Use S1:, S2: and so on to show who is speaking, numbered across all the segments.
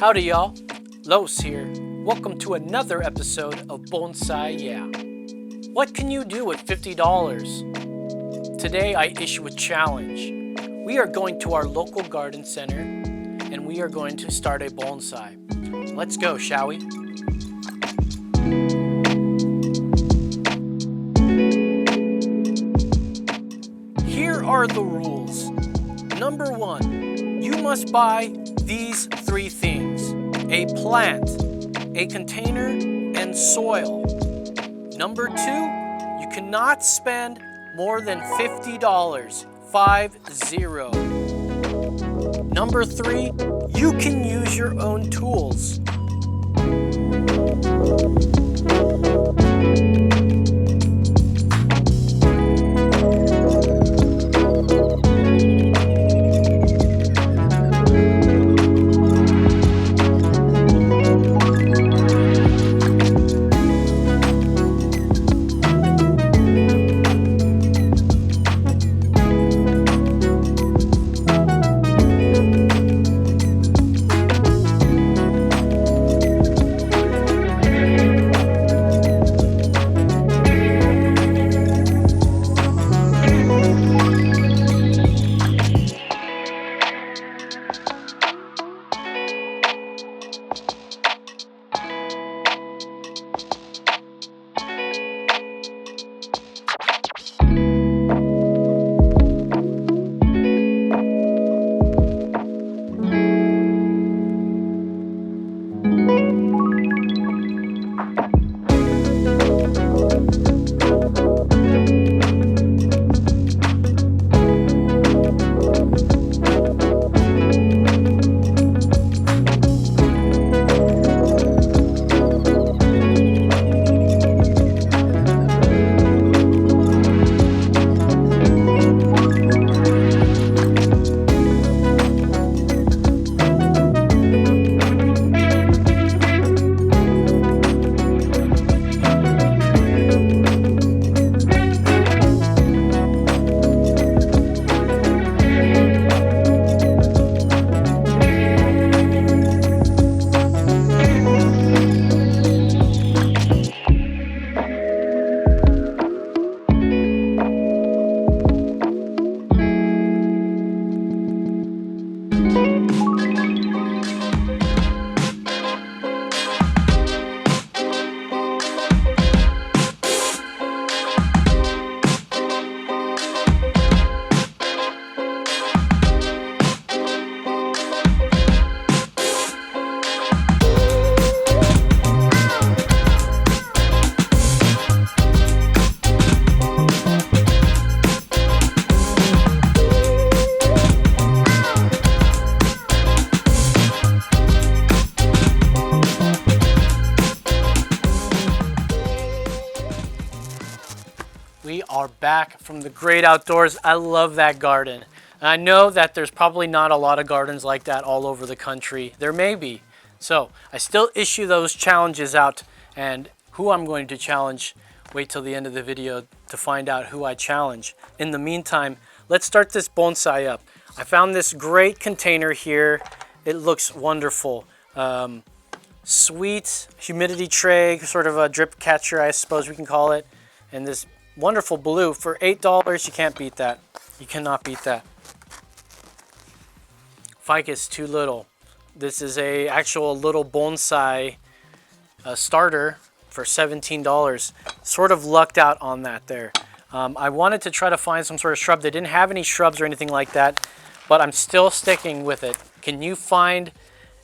S1: Howdy y'all, Los here. Welcome to another episode of Bonsai-YEAH. What can you do with $50? Today I issue a challenge. We are going to our local garden center and we are going to start a bonsai. Let's go, shall we? Here are the rules. Number 1, you must buy these 3 things: a plant, a container, and soil. Number 2, you cannot spend more than $50, 50. Number 3, you can use your own tools. We are back from the great outdoors. I love that garden. And I know that there's probably not a lot of gardens like that all over the country. There may be. So I still issue those challenges out, and who I'm going to challenge, wait till the end of the video to find out who I challenge. In the meantime, let's start this bonsai up. I found this great container here. It looks wonderful. Sweet humidity tray, sort of a drip catcher, I suppose we can call it. And this wonderful blue for $8. You can't beat that. You cannot beat that. Ficus, too little. This is a actual little bonsai starter for $17. Sort of lucked out on that there. I wanted to try to find some sort of shrub. They didn't have any shrubs or anything like that, but I'm still sticking with it. Can you find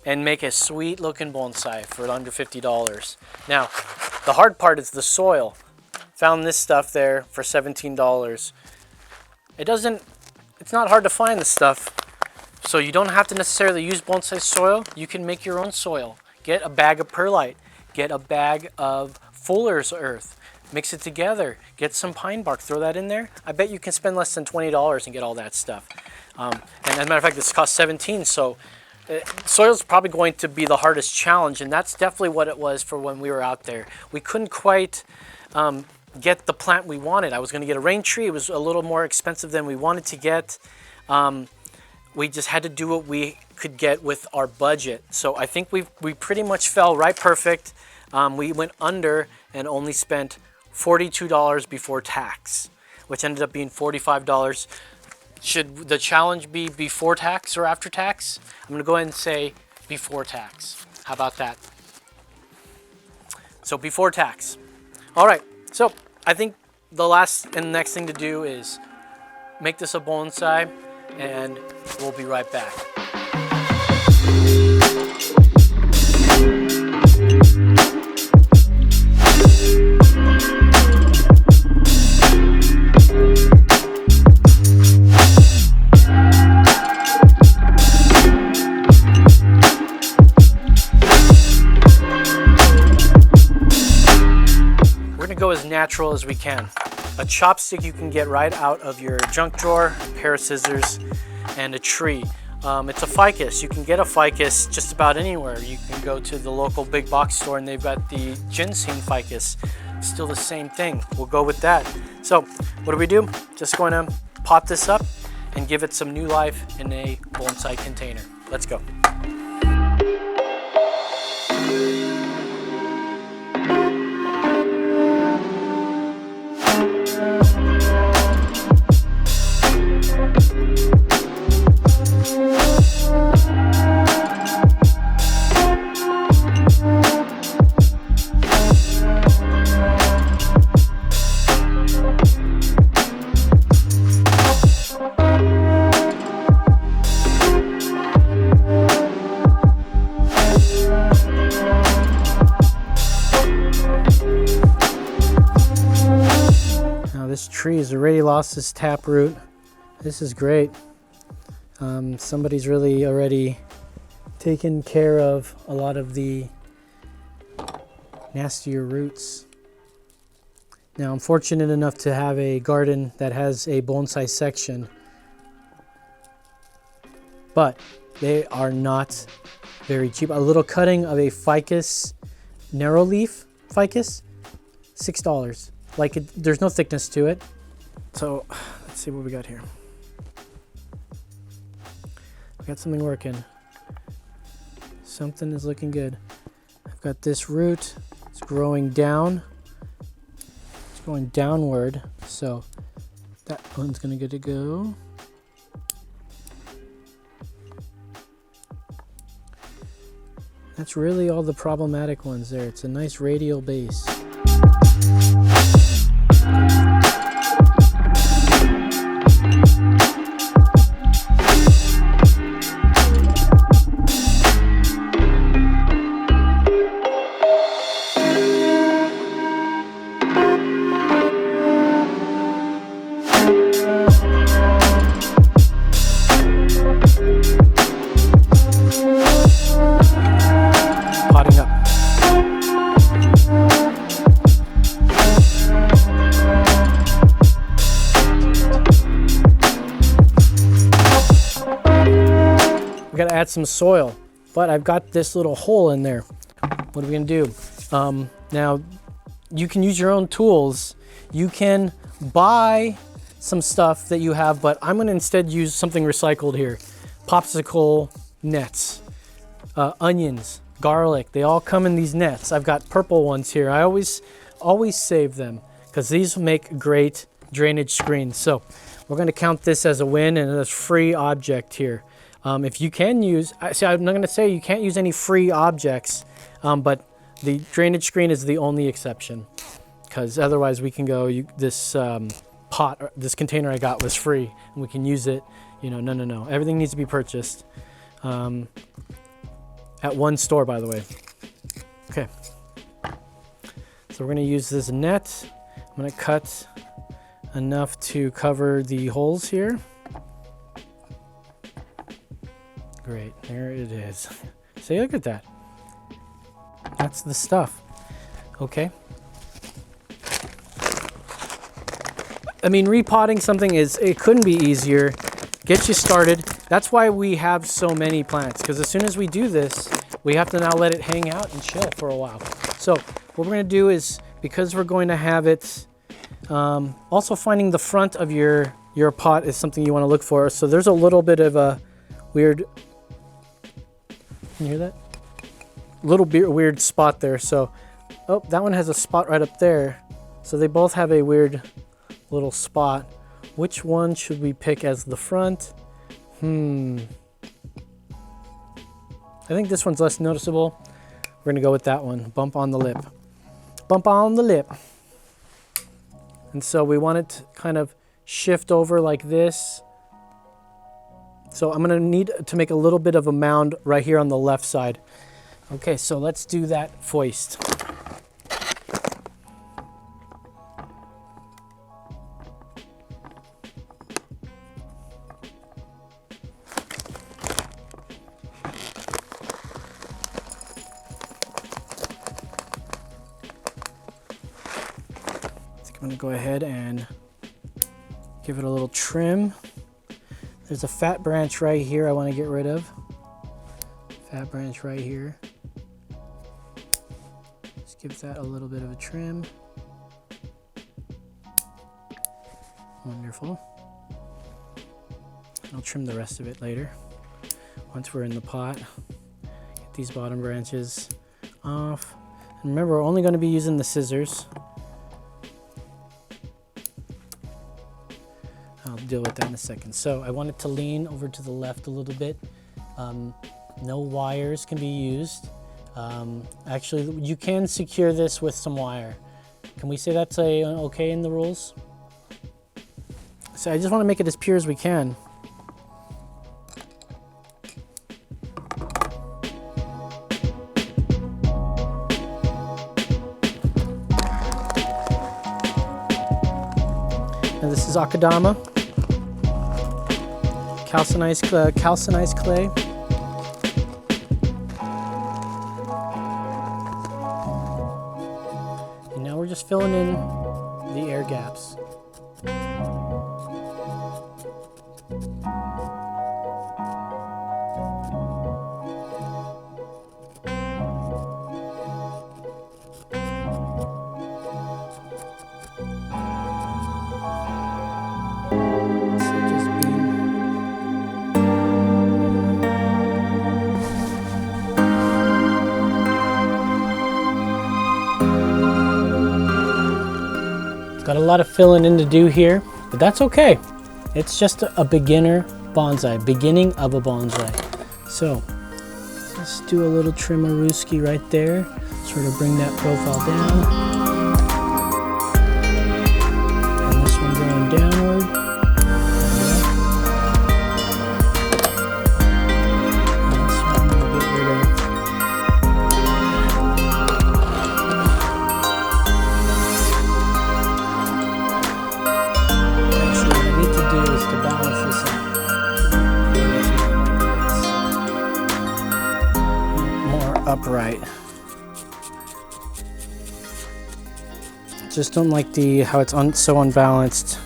S1: and make a sweet looking bonsai for under $50? Now, the hard part is the soil. Found this stuff there for $17. It's not hard to find this stuff. So you don't have to necessarily use bonsai soil. You can make your own soil. Get a bag of perlite. Get a bag of fuller's earth. Mix it together. Get some pine bark. Throw that in there. I bet you can spend less than $20 and get all that stuff. And as a matter of fact, this costs $17. So soil is probably going to be the hardest challenge. And that's definitely what it was for when we were out there. We couldn't quite get the plant we wanted. I was going to get a rain tree. It was a little more expensive than we wanted to get. we just had to do what we could get with our budget. So I think we pretty much fell right perfect. We went under and only spent $42 before tax, which ended up being $45. Should the challenge be before tax or after tax? I'm gonna go ahead and say before tax. How about that? So before tax. All right, so I think the last and next thing to do is make this a bonsai, and we'll be right back. Go as natural as we can. A chopstick you can get right out of your junk drawer, a pair of scissors, and a tree. It's a ficus. You can get a ficus just about anywhere. You can go to the local big box store and they've got the ginseng ficus. Still the same thing. We'll go with that. So what do? Just going to pot this up and give it some new life in a bonsai container. Let's go. This tree has already lost its taproot. This is great. Somebody's really already taken care of a lot of the nastier roots. Now I'm fortunate enough to have a garden that has a bonsai section, but they are not very cheap. A little cutting of a ficus, narrow leaf ficus, $6. Like there's no thickness to it. So let's see what we got here. We got something working. Something is looking good. I've got this root. It's growing down. It's going downward. So that one's gonna get to go. That's really all the problematic ones there. It's a nice radial base. Potting up. We gotta add some soil, but I've got this little hole in there. What are we gonna do? Now, you can use your own tools. You can buy some stuff that you have, but I'm gonna instead use something recycled here. Popsicle nets, onions, garlic, they all come in these nets. I've got purple ones here. I always save them because these make great drainage screens. So we're gonna count this as a win and a free object here. If you can use, see, I'm not gonna say you can't use any free objects, but the drainage screen is the only exception, because otherwise we can go, this pot, this container I got was free and we can use it. You know, no. Everything needs to be purchased at one store, by the way. Okay. So we're gonna use this net. I'm gonna cut enough to cover the holes here. Great, there it is. See, look at that. That's the stuff. Okay. I mean, repotting something it couldn't be easier. Get you started. That's why we have so many plants, because as soon as we do this, we have to now let it hang out and chill for a while. So what we're gonna do is, because we're going to have it, also finding the front of your pot is something you wanna look for. So there's a little bit of a weird, can you hear that? Little weird spot there. So, oh, that one has a spot right up there. So they both have a weird little spot. Which one should we pick as the front? I think this one's less noticeable. We're gonna go with that one. Bump on the lip. Bump on the lip. And so we want it to kind of shift over like this. So I'm gonna need to make a little bit of a mound right here on the left side. Okay, so let's do that foist. I'm gonna go ahead and give it a little trim. There's a fat branch right here I want to get rid of. Fat branch right here. Just give that a little bit of a trim. Wonderful. I'll trim the rest of it later once we're in the pot. Get these bottom branches off. And remember, we're only going to be using the scissors. I'll deal with that in a second. So I want it to lean over to the left a little bit. No wires can be used. Actually, you can secure this with some wire. Can we say that's okay in the rules? So I just want to make it as pure as we can. Now this is Akadama, calcinized clay. And now we're just filling in the air gaps. Got a lot of filling in to do here, but that's okay. It's just a beginner bonsai, beginning of a bonsai. So let's do a little trim-a-rooski right there, sort of bring that profile down. And this one going downward. And this one we'll get rid of. Upright. Just don't like how it's so unbalanced.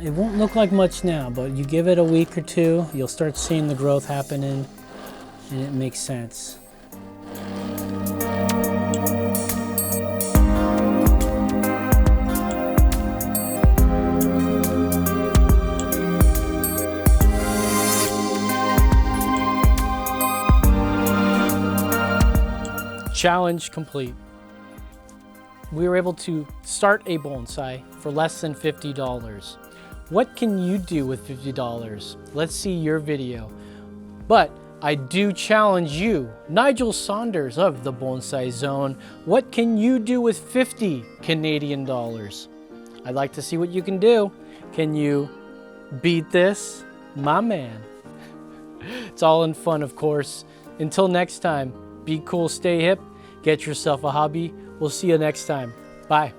S1: It won't look like much now, but you give it a week or two, you'll start seeing the growth happening, and it makes sense. Challenge complete. We were able to start a bonsai for less than $50. What can you do with $50? Let's see your video. But I do challenge you, Nigel Saunders of the Bonsai Zone, what can you do with 50 Canadian dollars? I'd like to see what you can do. Can you beat this? My man. It's all in fun, of course. Until next time, be cool, stay hip, get yourself a hobby. We'll see you next time. Bye.